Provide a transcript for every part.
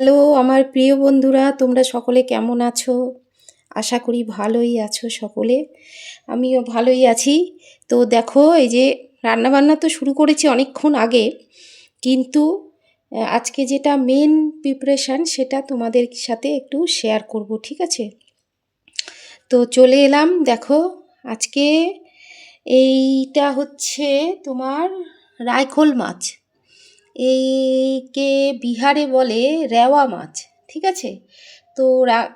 Hello আমার প্রিয় বন্ধুরা, তোমরা সকলে কেমন আছো? আশা করি ভালোই আছো সকলে। আমিও ভালোই আছি। তো দেখো, এই যে রান্নাবান্না তো শুরু করেছি অনেকক্ষণ আগে, কিন্তু আজকে যেটা মেন প্রিপারেশান সেটা তোমাদের সাথে একটু শেয়ার করব, ঠিক আছে? তো চলে এলাম, দেখো আজকে এইটা হচ্ছে তোমার রাইখোল মাছ। এইকে বিহারে বলে রেওয়া মাছ, ঠিক আছে? তো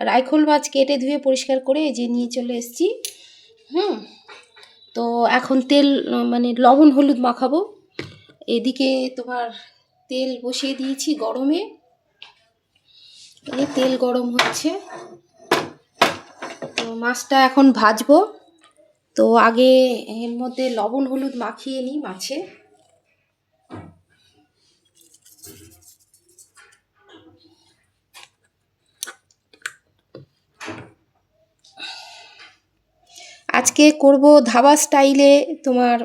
রাইখোল মাছ কেটে ধুয়ে পরিষ্কার করে এই যে নিয়ে চলে এসেছি। হুম। তো এখন তেল মানে লবণ হলুদ মাখাবো। এদিকে তোমার তেল বসিয়ে দিয়েছি গরমে, এই তেল গরম হচ্ছে। তো মাছটা এখন ভাজবো। তো আগে এর মধ্যে লবণ হলুদ মাখিয়ে নিই মাছে। আজকে করব ধাবা স্টাইলে তোমার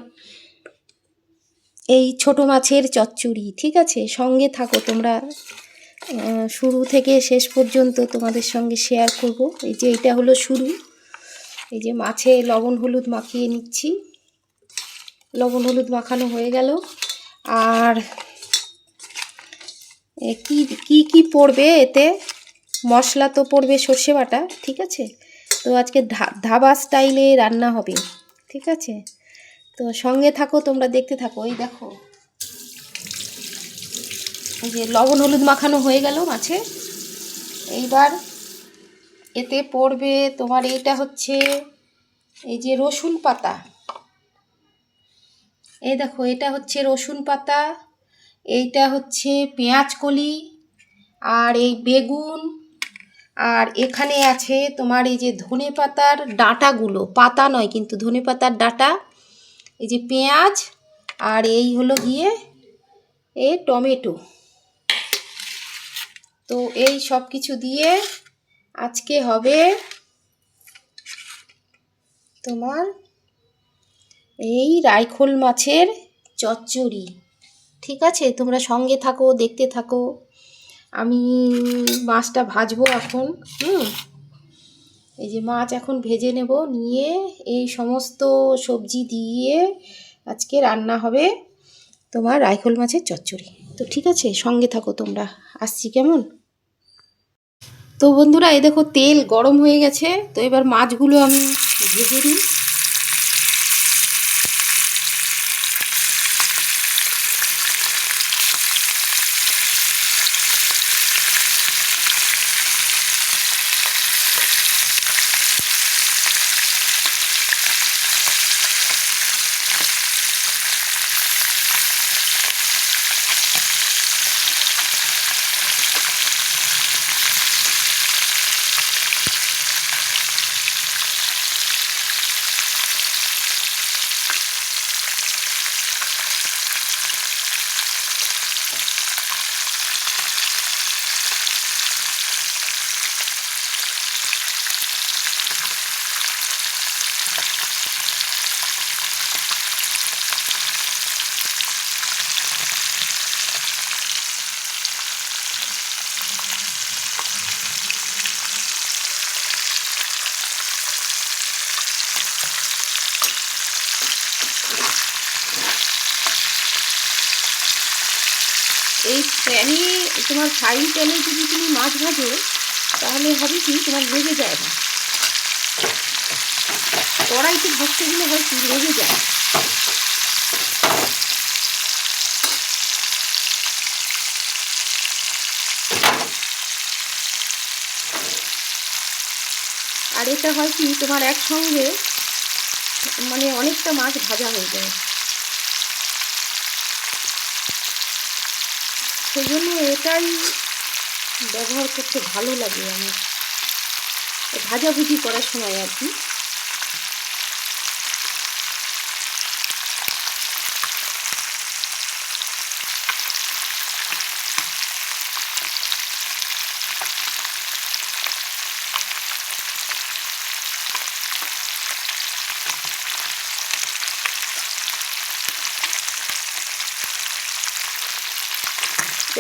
এই ছোট মাছের চচ্চড়ি, ঠিক আছে? সঙ্গে থাকো তোমরা, শুরু থেকে শেষ পর্যন্ত তোমাদের সঙ্গে শেয়ার করব। এই যে এটা হলো শুরু। এই যে মাছে লবণ হলুদ মাখিয়ে নিচ্ছি। লবণ হলুদ মাখানো হয়ে গেল। আর কি কি কি পড়বে এতে? মশলা তো পড়বে সর্ষে বাটা, ঠিক আছে? তো আজকে ধাবা স্টাইলে রান্না হবে, ঠিক আছে? তো সঙ্গে থাকো তোমরা, দেখতে থাকো। এই দেখো, এই যে লবণ হলুদ মাখানো হয়ে গেল মাছে। এইবার এতে পড়বে তোমার, এইটা হচ্ছে এই যে রসুন পাতা। এই দেখো, এটা হচ্ছে রসুন পাতা, এইটা হচ্ছে পেঁয়াজ কলি, আর এই বেগুন, আর এখানে আছে তোমার এই যে ধনে পাতার ডাঁটাগুলো, পাতা নয় কিন্তু ধনে পাতার ডাঁটা, এই যে পেঁয়াজ, আর এই হলো গিয়ে এই টমেটো। তো এই সব কিছু দিয়ে আজকে হবে তোমার এই রাইখোল মাছের চচ্চড়ি, ঠিক আছে? তোমরা সঙ্গে থাকো, দেখতে থাকো। আমি মাছটা ভাজবো এখন। এই যে মাছ এখন ভেজে নেব, নিয়ে এই সমস্ত সবজি দিয়ে আজকে রান্না হবে তোমার রাইখোল মাছের চচ্চড়ি। তো ঠিক আছে, সঙ্গে থাকো তোমরা, আসছি কেমন। তো বন্ধুরা, এই দেখো তেল গরম হয়ে গেছে। তো এবার মাছগুলো আমি ভেজে দিই। এই প্যানে, তোমার ফ্রাইং প্যানে যদি তুমি মাছ ভাজো তাহলে হবে কি, তোমার লেগে যায় না। কড়াইতে ভাজতে গেলে হয় কি, লেগে যায়। আর এটা হয় কি, তোমার একসঙ্গে মানে অনেকটা মাছ ভাজা হয়ে যায়। সেই জন্য এটাই ব্যবহার করতে ভালো লাগে আমার, ভাজাভুজি করার সময় আর কি।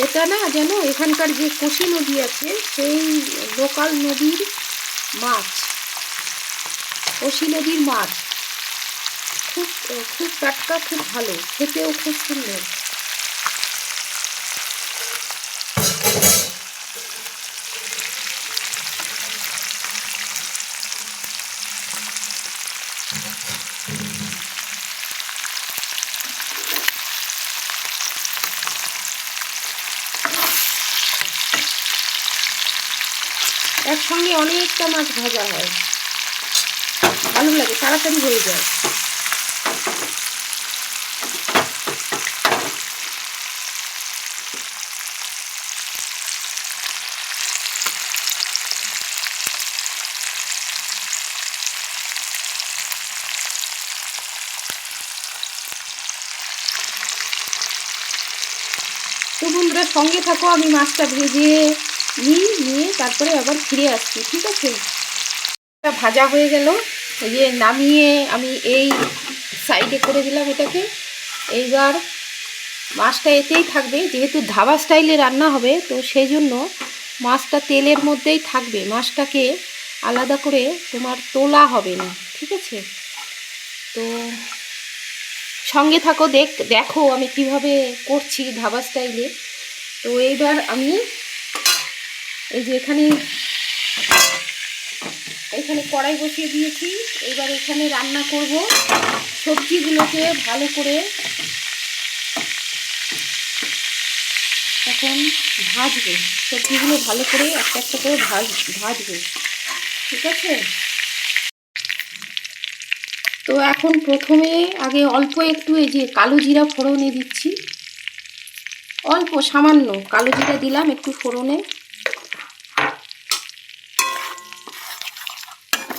এটা না যেন এখানকার যে কোশি নদী আছে সেই লোকাল নদীর মাছ, কোশি নদীর মাছ, খুব খুব টাটকা, খুব ভালো, খেতেও খুব সুন্দর। একসঙ্গে অনেকটা মাছ ভাজা হয়, ভালো লাগে, তাড়াতাড়ি হয়ে যায়। তো বন্ধুরা সঙ্গে থাকো, আমি মাছটা ভেজে নিয়ে তারপরে আবার ফিরে আসছি, ঠিক আছে? এটা ভাজা হয়ে গেল, এই যে নামিয়ে আমি এই সাইডে করে দিলাম এটাকে। এইবার মাছটা এতেই থাকবে, যেহেতু ধাবা স্টাইলে রান্না হবে তো সেই জন্য মাছটা তেলের মধ্যেই থাকবে, মাছটাকে আলাদা করে তোমার তোলা হবে না, ঠিক আছে? তো সঙ্গে থাকো, দেখো আমি কিভাবে করছি ধাবা স্টাইলে। তো এইবার আমি এই যে এখানে কড়াই বসিয়ে দিয়েছি, এবার এখানে রান্না করব। সবজিগুলোকে ভালো করে এখন ভাজবো, সবজিগুলো ভালো করে একটা একটা করে ভাজবো, ঠিক আছে? তো এখন প্রথমে আগে অল্প একটু এই যে কালো জিরা ফোড়নে দিচ্ছি, অল্প সামান্য কালো জিরা দিলাম একটু ফোড়নে।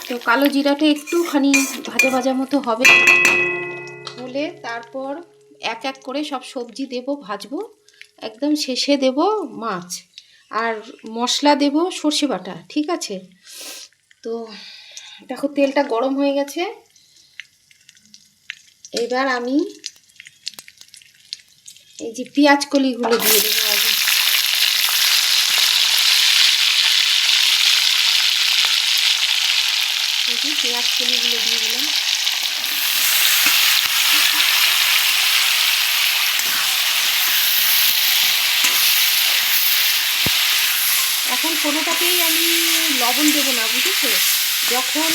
তো কালো জিরাটা একটুখানি ভাজা ভাজা মতো হলে তারপর এক এক করে সব সবজি দেব, ভাজবো। একদম শেষে দেব মাছ, আর মশলা দেব সর্ষে বাটা, ঠিক আছে? তো দেখো তেলটা গরম হয়ে গেছে, এবার আমি এই যে পেঁয়াজ কলিগুলো দিয়ে দেবো আগে। পেঁয়াজ কলিগুলো দিয়ে দিলাম। এখন কোনোটাতেই আমি লবণ দেবো না, বুঝেছো? যখন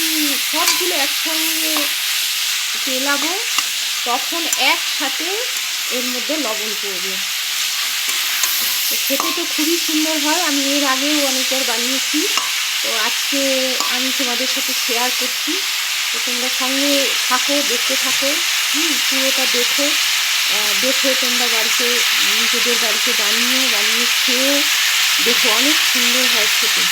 সবগুলো একসঙ্গে তেলাবো তখন একসাথে এর মধ্যে লবণ করবো। তো খেতে তো খুবই সুন্দর হয়, আমি এর আগেও অনেকবার বানিয়েছি, তো আজকে আমি তোমাদের সাথে শেয়ার করছি। তো তোমরা সঙ্গে থাকো, দেখতে থাকো, পুরোটা দেখে তোমরা বাড়িতে নিজেদের বাড়িতে বানিয়ে খেয়ে দেখো, অনেক সুন্দর হয় খেতে।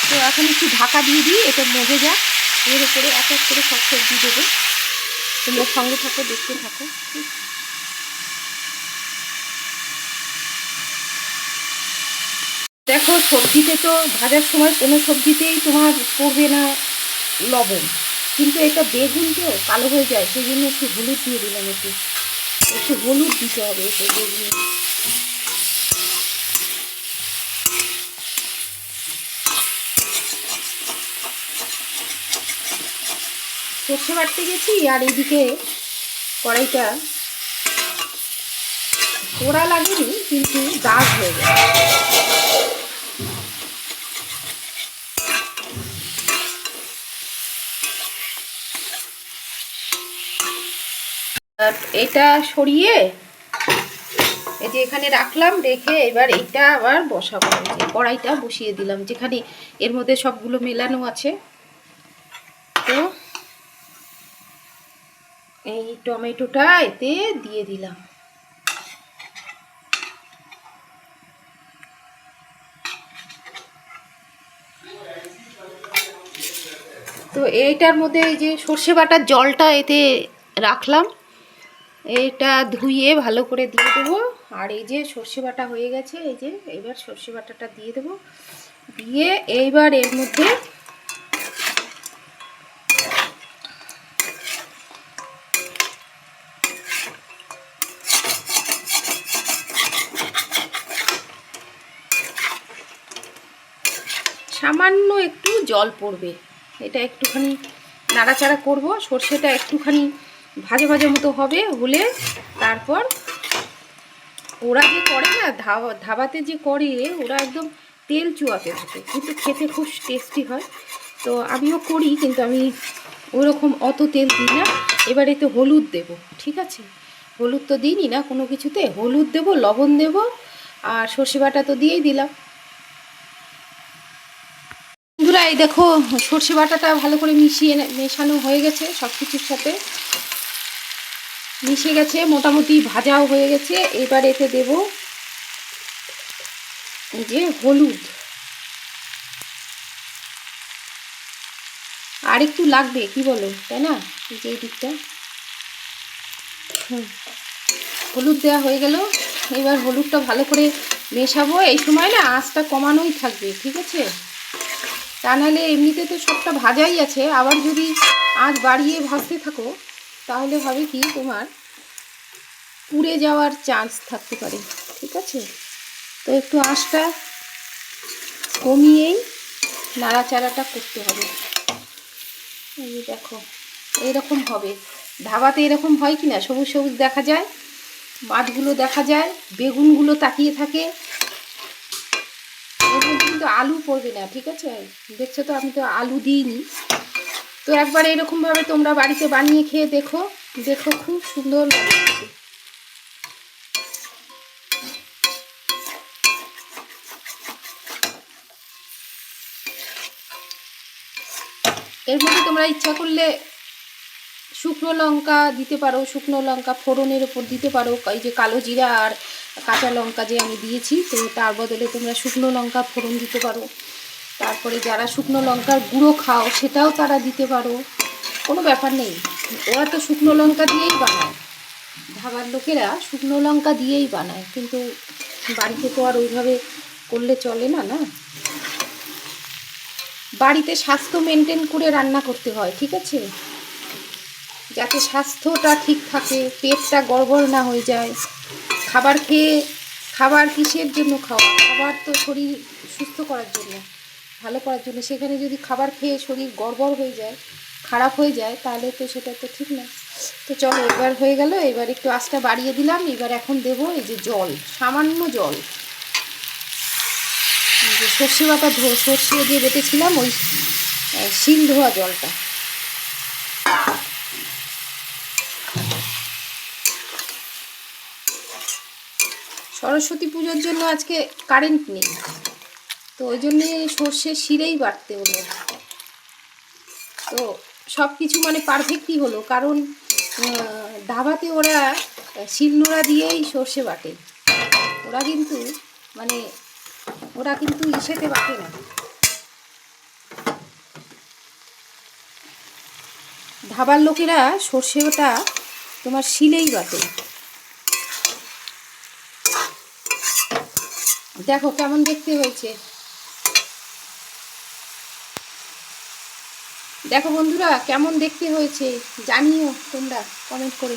তো এখন একটু ঢাকা দিয়ে দিই, এটা মজে যাক, এর উপরে এক এক করে সব সবজি দেবো। তোমরা সঙ্গে থাকো, দেখতে থাকো। দেখো সবজিতে তো ভাজার সময় কোনো সবজিতেই তোমার পড়বে না লবণ, কিন্তু এটা বেগুন তো কালো হয়ে যায়, সেই জন্য একটু হলুদ দিয়ে দিলাম, একটু হলুদ দিতে হবে এতে বেগুনে। সর্ষে বাটতে গেছি আর এইদিকে কড়াইটা পোড়া লাগেনি, কিন্তু দাগ হয়ে যায়। এটা সরিয়ে এই যে এখানে রাখলাম, রেখে এবার এইটা আবার বসাবো। এই যে কড়াইটা বসিয়ে দিলাম, যেখানে এর মধ্যে সবগুলো মেলানো আছে। তো এই টমেটোটা এতে দিয়ে দিলাম। তো এইটার মধ্যে এই যে সর্ষে বাটার জলটা এতে রাখলাম, এটা ধুয়ে ভালো করে দিয়ে দেবো। আর এই যে সর্ষে বাটা হয়ে গেছে, এই যে এইবার সর্ষে বাটাটা দিয়ে দেবো, দিয়ে এইবার এর মধ্যে সামান্য একটু জল পড়বে। এটা একটুখানি নাড়াচাড়া করব, সর্ষেটা একটুখানি ভাজা ভাজা মতো হবে, হলে তারপর ওরা যে করে না ধাবাতে যে করে, ওরা একদম তেল চুয়াতে থাকে, কিন্তু খেতে খুব টেস্টি হয়। তো আমিও করি, কিন্তু আমি ওরকম অত তেল দিই না। এবার এতে হলুদ দেব, ঠিক আছে? হলুদ তো দিইনি না কোনো কিছুতে, হলুদ দেব, লবণ দেব, আর সর্ষে বাটা তো দিয়েই দিলাম। বন্ধুরা এই দেখো, সর্ষে বাটাটা ভালো করে মেশানো হয়ে গেছে, সব কিছুর সাথে মিশে গেছে, মোটামুটি ভাজাও হয়ে গেছে। এবার এতে দেব যে হলুদ, আর একটু লাগবে, কি বলো, তাই না? এই যে এই দিকটা হলুদ দেওয়া হয়ে গেল। এবার হলুদটা ভালো করে মেশাবো। এই সময় না আঁচটা কমানোই থাকবে, ঠিক আছে? তা নাহলে এমনিতে তো সবটা ভাজাই আছে, আবার যদি আঁচ বাড়িয়ে ভাজতে থাকো তাহলে হবে কি, তোমার পুড়ে যাওয়ার চান্স থাকতে পারে, ঠিক আছে? তো একটু আঁচটা কমিয়েই নাড়াচাড়াটা করতে হবে। এই যে দেখো, এরকম হবে। ধাবাতে এরকম হয় কি না, সবুজ সবুজ দেখা যায়, মাছগুলো দেখা যায়, বেগুনগুলো তাকিয়ে থাকে, এর মধ্যে কিন্তু আলু পড়বে না, ঠিক আছে? দেখছো তো আমি তো আলু দিইনি। তো একবার এরকমভাবে তোমরা বাড়িতে বানিয়ে খেয়ে দেখো, দেখো খুব সুন্দর লাগে। এর মধ্যে তোমরা ইচ্ছা করলে শুকনো লঙ্কা দিতে পারো, শুকনো লঙ্কা ফোড়নের ওপর দিতে পারো। এই যে কালো জিরা আর কাঁচা লঙ্কা যে আমি দিয়েছি, তো তার বদলে তোমরা শুকনো লঙ্কা ফোড়ন দিতে পারো। তারপরে যারা শুকনো লঙ্কার গুঁড়ো খাও সেটাও তারা দিতে পারো, কোনো ব্যাপার নেই। ওরা তো শুকনো লঙ্কা দিয়েই বানায়, ধাবার লোকেরা শুকনো লঙ্কা দিয়েই বানায়, কিন্তু বাড়িতে তো আর ওইভাবে করলে চলে না, না? বাড়িতে স্বাস্থ্য মেনটেন করে রান্না করতে হয়, ঠিক আছে? যাতে স্বাস্থ্যটা ঠিক থাকে, পেটটা গড়বড় না হয়ে যায়। খাবার খেয়ে, খাবার কিসের জন্য খাওয়া? খাবার তো শরীর সুস্থ করার জন্য, ভালো করার জন্য। সেখানে যদি খাবার খেয়ে শরীর গড়বড় হয়ে যায়, খারাপ হয়ে যায়, তাহলে তো সেটা তো ঠিক না। তো চলো, এবার হয়ে গেল। এবার একটু আঁচটা বাড়িয়ে দিলাম। এবার এখন দেবো এই যে জল, সামান্য জল, যে সর্ষে বাটা সর্ষে দিয়ে বেটেছিলাম, ওই শিল ধোয়া জলটা। সরস্বতী পুজোর জন্য আজকে কারেন্ট নেই, তো ওই জন্যে সর্ষে শিলেই বাটতে হলো। তো সব কিছু মানে পারফেক্টই হলো, কারণ ধাবাতে ওরা শিলনোড়া দিয়েই সর্ষে বাটে। ওরা কিন্তু মানে ওরা কিন্তু ইসেতে বাটে না, ধাবার লোকেরা সর্ষেটা তোমার শিলেই বাটে। দেখো কেমন দেখতে হয়েছে, দেখো বন্ধুরা কেমন দেখতে হয়েছে, জানিও তোমরা কমেন্ট করে।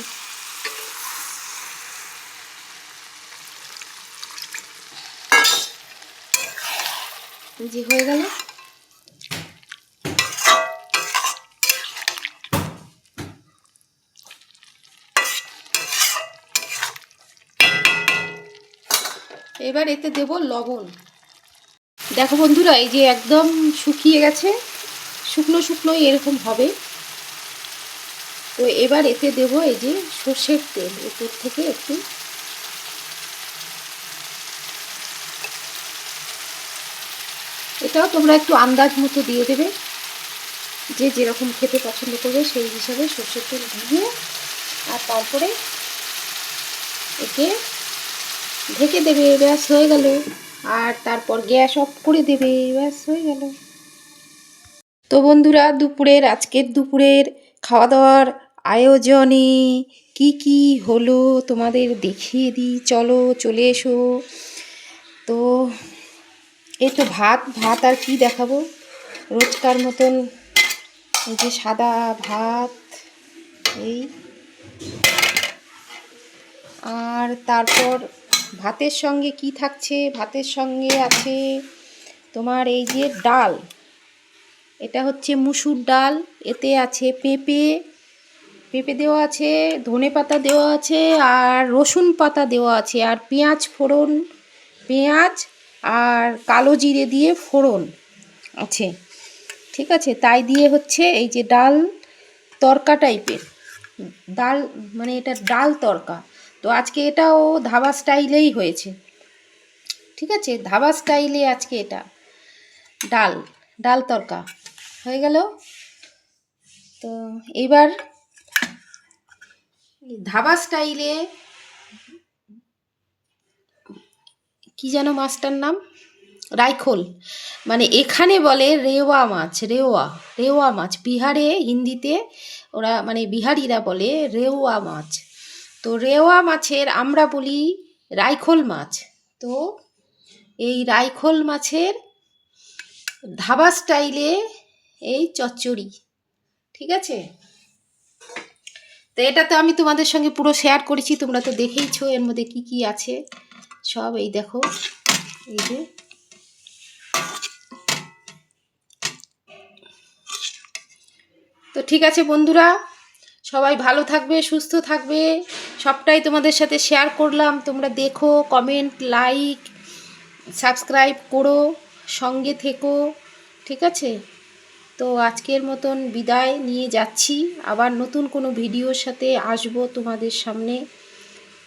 যে হয়ে গেল। এবার এতে দেব লবণ। দেখো বন্ধুরা, এই যে একদম শুকিয়ে গেছে, শুকনো শুকনো এরকম হবে। তো এবার এতে দেব এই যে সর্ষের তেল, উপর থেকে একটু। এটাও তোমরা একটু আন্দাজ মতো দিয়ে দেবে, যে যেরকম খেতে পছন্দ করবে সেই হিসাবে সর্ষের তেল দিয়ে, আর তারপরে একে ঢেকে দেবে, ব্যাস হয়ে গেল। আর তারপর গ্যাস অফ করে দেবে, ব্যাস হয়ে গেল। তো বন্ধুরা, আজকের দুপুরের খাওয়া দাওয়ার আয়োজনে কি কি হলো তোমাদের দেখিয়ে দিই, চলো চলে এসো। তো এই তো ভাত আর কি দেখাবো, রোজকার মতন এই যে সাদা ভাত, এই। আর তারপর ভাতের সঙ্গে কি থাকছে, ভাতের সঙ্গে আছে তোমার এই যে ডাল, এটা হচ্ছে মুসুর ডাল, এতে আছে পেঁপে, পেঁপে দেওয়া আছে, ধনে পাতা দেওয়া আছে, আর রসুন পাতা দেওয়া আছে, আর পেঁয়াজ ফোড়ন, পেঁয়াজ আর কালো জিরে দিয়ে ফোড়ন আছে। ঠিক আছে, তাই দিয়ে হচ্ছে এই যে ডাল তরকা টাইপের ডাল, মানে এটা ডাল তরকা। তো আজকে এটাও ধাবা স্টাইলেই হয়েছে। ঠিক আছে, ধাবা স্টাইলে আজকে এটা ডাল ডাল তরকা হয়ে গেল। তো এবার ধাবা স্টাইলে কি যেন মাছটার নাম, রাইখোল, মানে এখানে বলে রেওয়া মাছ, রেওয়া রেওয়া মাছ, বিহারে হিন্দিতে ওরা মানে বিহারিরা বলে রেওয়া মাছ। তো রেওয়া মাছের আমরা বলি রাইখোল মাছ। তো এই রাইখোল মাছের ধাবা স্টাইলে এই চচ্চড়ি। ঠিক আছে, তো এটা তো আমি তোমাদের সঙ্গে পুরো শেয়ার করেছি, তোমরা তো দেখেইছো এর মধ্যে কি কি আছে সব। এই দেখো, এই যে তো ঠিক আছে বন্ধুরা, সবাই ভালো থাকবে, সুস্থ থাকবে, সবটাই তোমাদের সাথে শেয়ার করলাম। তোমরা দেখো, কমেন্ট, লাইক, সাবস্ক্রাইব করো, সঙ্গে থেকো। ঠিক আছে, তো আজকের মতন বিদায় নিয়ে যাচ্ছি, আবার নতুন কোনো ভিডিওর সাথে আসবো তোমাদের সামনে,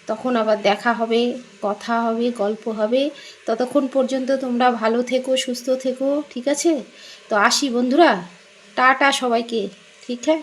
তখন আবার দেখা হবে, কথা হবে, গল্প হবে। ততক্ষণ পর্যন্ত তোমরা ভালো থেকো, সুস্থ থেকো। ঠিক আছে, তো আসি বন্ধুরা, টাটা সবাইকে। ঠিক আছে।